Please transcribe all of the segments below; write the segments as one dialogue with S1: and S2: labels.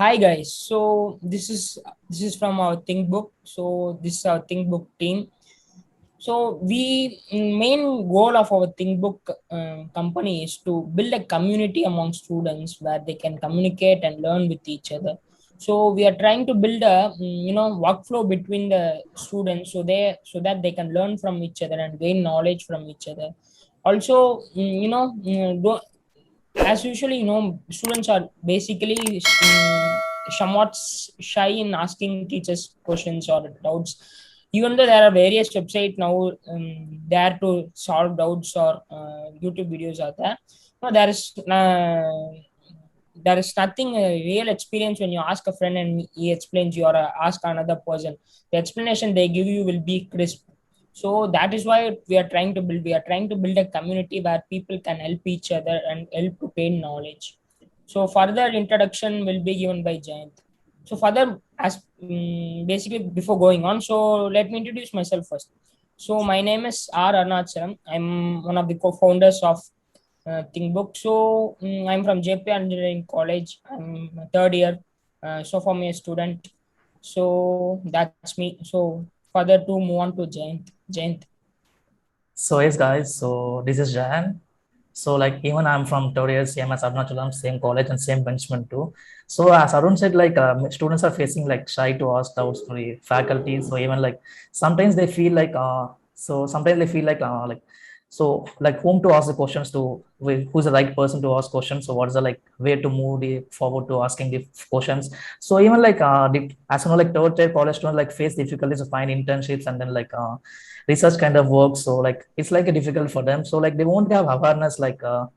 S1: Hi guys. So this is from our Think Book. So this is our Think Book team. So we main goal of our Think Book company is to build a community among students where they can communicate and learn with each other. So we are trying to build a workflow between the students so that they can learn from each other and gain knowledge from each other. Also, as usually students are basically somewhat shy in asking teachers questions or doubts, even though there are various websites now there to solve doubts or YouTube videos are there. No, there is nothing real experience when you ask a friend and he explains you or ask another person. The explanation they give you will be crisp. So that is why we are trying to build a community where people can help each other and help to gain knowledge. So further introduction will be given by Jayant. So further, as basically before going on, so let me introduce myself first. So my name is R Arnachalam. I'm one of the co-founders of ThinkBook. So I'm from JP Engineering College. I'm third year. So for me a student. So that's me. So further to move on to Jayant.
S2: So yes, guys. So this is Jahan. So like even I'm from third year, same as Arunachalam, same college and same benchman too. So as Arun said, like students are facing like shy to ask doubts to the faculty. So even like sometimes they feel like sometimes they feel like so like whom to ask the questions to, who's the right person to ask questions. So what is the like way to move the forward to asking the questions. So even like as you know, like third year college students like face difficulties to find internships and then like research kind of work. So like it's like a difficult for them. So like they won't have awareness like to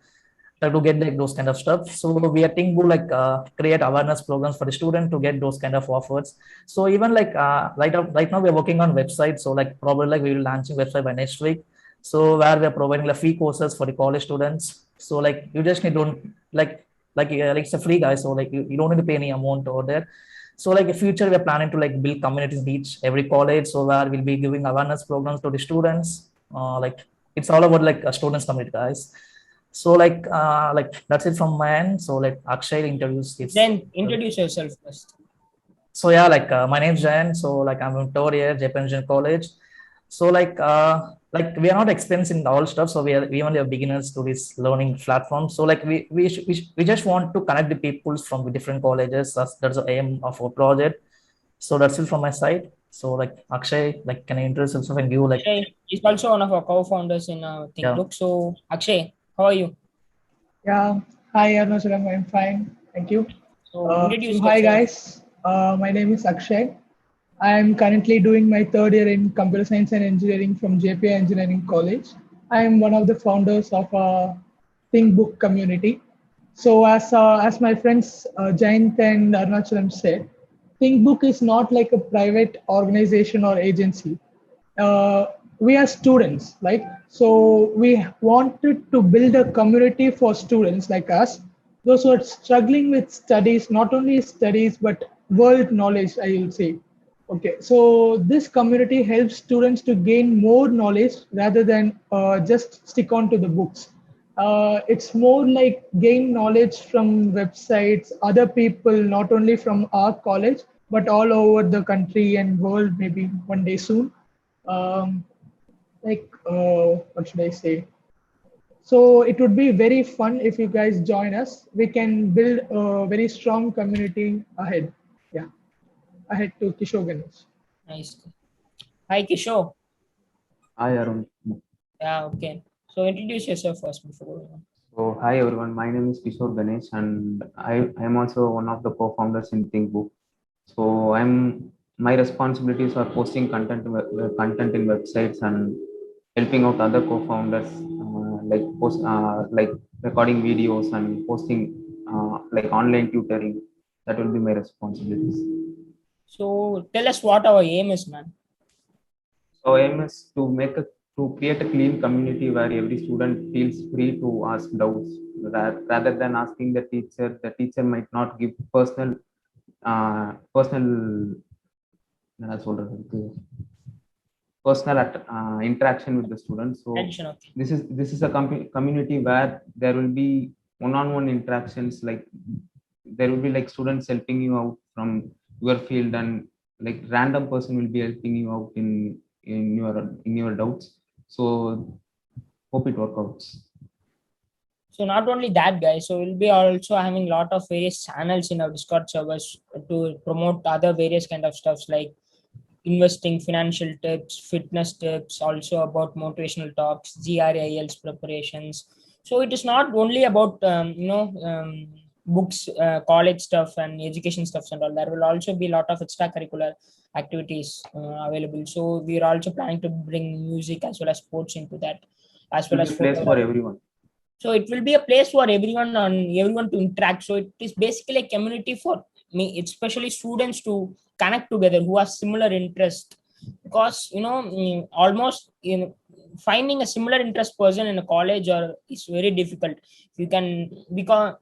S2: get like those kind of stuff. So we are thinking to like create awareness programs for the student to get those kind of offers. So even like right now we're working on website. So like probably like we will launching website by next week. So where we're providing like free courses for the college students. So like you just need don't like it's a free guy. So like you don't need to pay any amount over there. So like in future, we're planning to like build communities in each every college. So where we'll be giving awareness programs to the students. Like it's all about like a students community, guys. So like that's it from my end. So like Akshay introduce his.
S1: Then introduce yourself first.
S2: So yeah, like my name's Jan. So like I'm from third year Japan Engineering College. So like we are not experienced in all stuff. So we only are beginners to this learning platform. So like we just want to connect the people from the different colleges. That's the aim of our project. So that's it from my side. So like Akshay, like can I introduce yourself and you like
S1: Akshay is also one of our co-founders in
S2: yeah.
S1: ThinkBook. So Akshay, how are you?
S3: Yeah, hi Arnachalam, I'm fine. Thank you.
S1: So introduce
S3: Hi
S1: yourself.
S3: guys, my name is Akshay. I'm currently doing my third year in computer science and engineering from JPI Engineering College. I am one of the founders of Think Book community. So as my friends Jayant and Arnachalam said, Think Book is not like a private organization or agency. uh, we are students, like, so we wanted to build a community for students like us, those who are struggling with studies, not only studies but world knowledge, I will say. Okay, so this community helps students to gain more knowledge rather than just stick on to the books. It's more like gain knowledge from websites, other people, not only from our college, but all over the country and world, maybe one day soon. um, what should I say? So it would be very fun if you guys join us. We can build a very strong community ahead. Yeah, ahead to Kishore Ganesh.
S1: Nice. Hi Kishore.
S4: Hi Arun.
S1: Yeah, okay. So introduce yourself first before going on.
S4: So hi everyone. My name is Kishore Ganesh, and I am also one of the co-founders in ThinkBook. So my responsibilities are posting content in websites and helping out other co-founders, like recording videos and posting like online tutoring. That will be my responsibilities.
S1: So tell us what our aim is, man.
S4: So aim is to create a clean community where every student feels free to ask doubts rather than asking the teacher. The teacher might not give personal என்ன சொல்றதுக்கு interaction with the students. So
S1: Attention, okay.
S4: this is a community where there will be one-on-one interactions, like there will be like students helping you out from your field, and like random person will be helping you out in your doubts. So hope it works out.
S1: So not only that, guys, so we'll be also having a lot of various channels in our Discord servers to promote other various kind of stuffs like investing, financial tips, fitness tips, also about motivational talks, GRILs preparations. So it is not only about books, college stuff, and education stuffs and all. There will also be a lot of extracurricular activities available. So we are also planning to bring music as well as sports into that, as
S4: It
S1: well
S4: will
S1: as
S4: be a place for
S1: photography.
S4: everyone.
S1: So it will be a place for everyone to interact. So it is basically a community for me, especially students to connect together who have similar interest. Because almost finding a similar interest person in a college or is very difficult. You can, because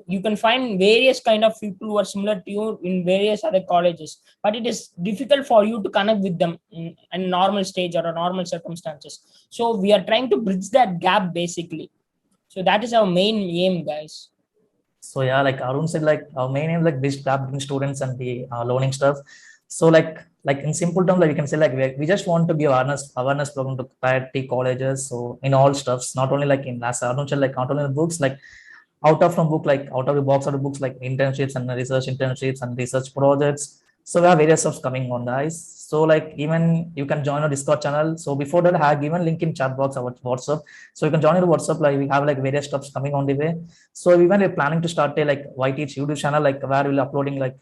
S1: you can find various kind of people who are similar to you in various other colleges, but it is difficult for you to connect with them in a normal stage or a normal circumstances. So we are trying to bridge that gap basically. So that is our main aim, guys.
S2: So yeah, like Arun said, like our main aim like this gap between students and the learning stuff. So like in simple terms, like we can say like we just want to give awareness program to priority colleges. So in all stuffs, not only like in as Arun said, like not only in books, like out of from book, like out of the box of the books, like internships and research internships and research projects. So we have various stuff coming on, guys. So like even you can join our Discord channel. So before that, I have given link in chat box our WhatsApp. So you can join our WhatsApp. Like we have like various stuffs coming on the way. So even we're planning to start a like YTH YouTube channel, like where we'll uploading like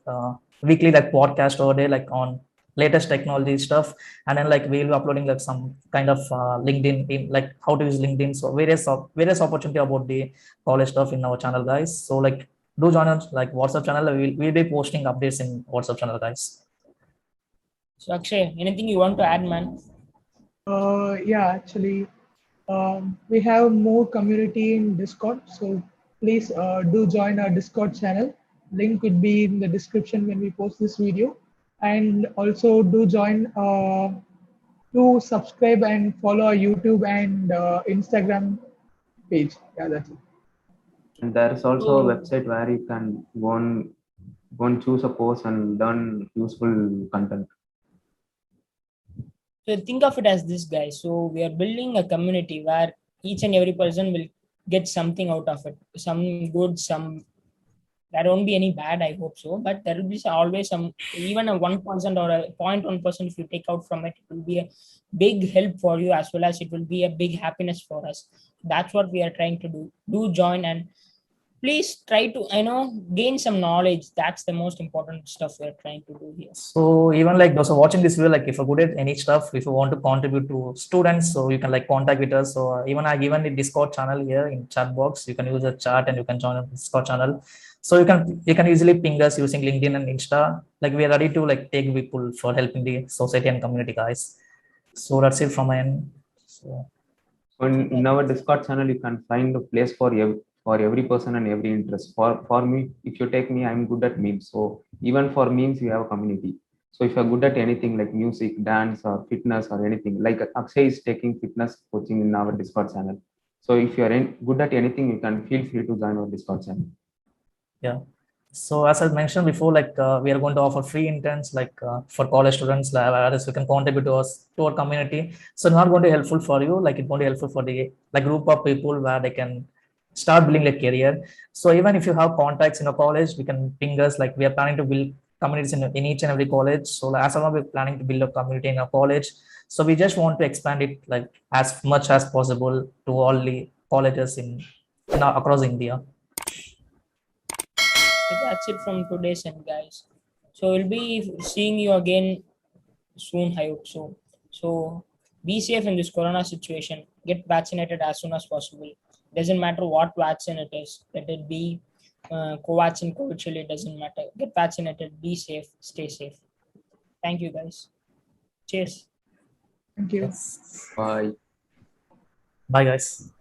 S2: weekly like podcast over there, like on latest technology stuff, and then like we'll be uploading like some kind of LinkedIn in like how to use LinkedIn. So various opportunity about the college stuff in our channel, guys. So like do join us like WhatsApp channel. We'll be posting updates in WhatsApp channel, guys.
S1: So Akshay, anything you want to add, man?
S3: Yeah, actually, we have more community in Discord, so please do join our Discord channel. Link would be in the description when we post this video, and also do join to subscribe and follow our YouTube and Instagram page. Yeah, that's it.
S4: And there is also a
S1: So,
S4: website where you can go and choose a course and learn useful content.
S1: so think of it as this, guys. So we are building a community where each and every person will get something out of it. Some good, some there won't be any bad. I hope so, but there will be always some, even a 1% or a 0.1%. If you take out from it, it will be a big help for you, as well as it will be a big happiness for us. That's what we are trying to do. Do join, and please try to gain some knowledge. That's the most important stuff we're trying to do here.
S2: So even like those who are watching this video, like if you're good at any stuff, if you want to contribute to students, so you can like contact with us. So even I given the Discord channel here in chat box. You can use the chat and you can join the Discord channel. So you can easily ping us using LinkedIn and Insta. Like we are ready to like take people for helping the society and community, guys. So that's it from my end. So
S4: So in our Discord channel, you can find a place for every person and every interest. For me, if you take me, I'm good at memes. So even for memes, you have a community. So if you're good at anything like music, dance, or fitness, or anything, like Akshay is taking fitness coaching in our Discord channel. So if you're good at anything, you can feel free to join our Discord channel.
S2: yeah. So as I mentioned before, like we are going to offer free interns, like for college students, as you can contribute to us to our community. So not going to be helpful for you, like it's going to be helpful for the like group of people where they can start building a career. So even if you have contacts in a college, we can ping us. Like we are planning to build communities in each and every college. So like, as of now, we're planning to build a community in a college. So we just want to expand it like as much as possible to all the colleges in across India.
S1: So that's it from today's end, guys. So we'll be seeing you again soon, I hope so. So be safe in this corona situation. Get vaccinated as soon as possible. Doesn't matter what vaccine it is. Let it be Covaxin, Covishield, it doesn't matter. Get vaccinated. Be safe. Stay safe. Thank you, guys. Cheers.
S3: Thank you.
S2: Yes.
S4: Bye.
S2: Bye, guys.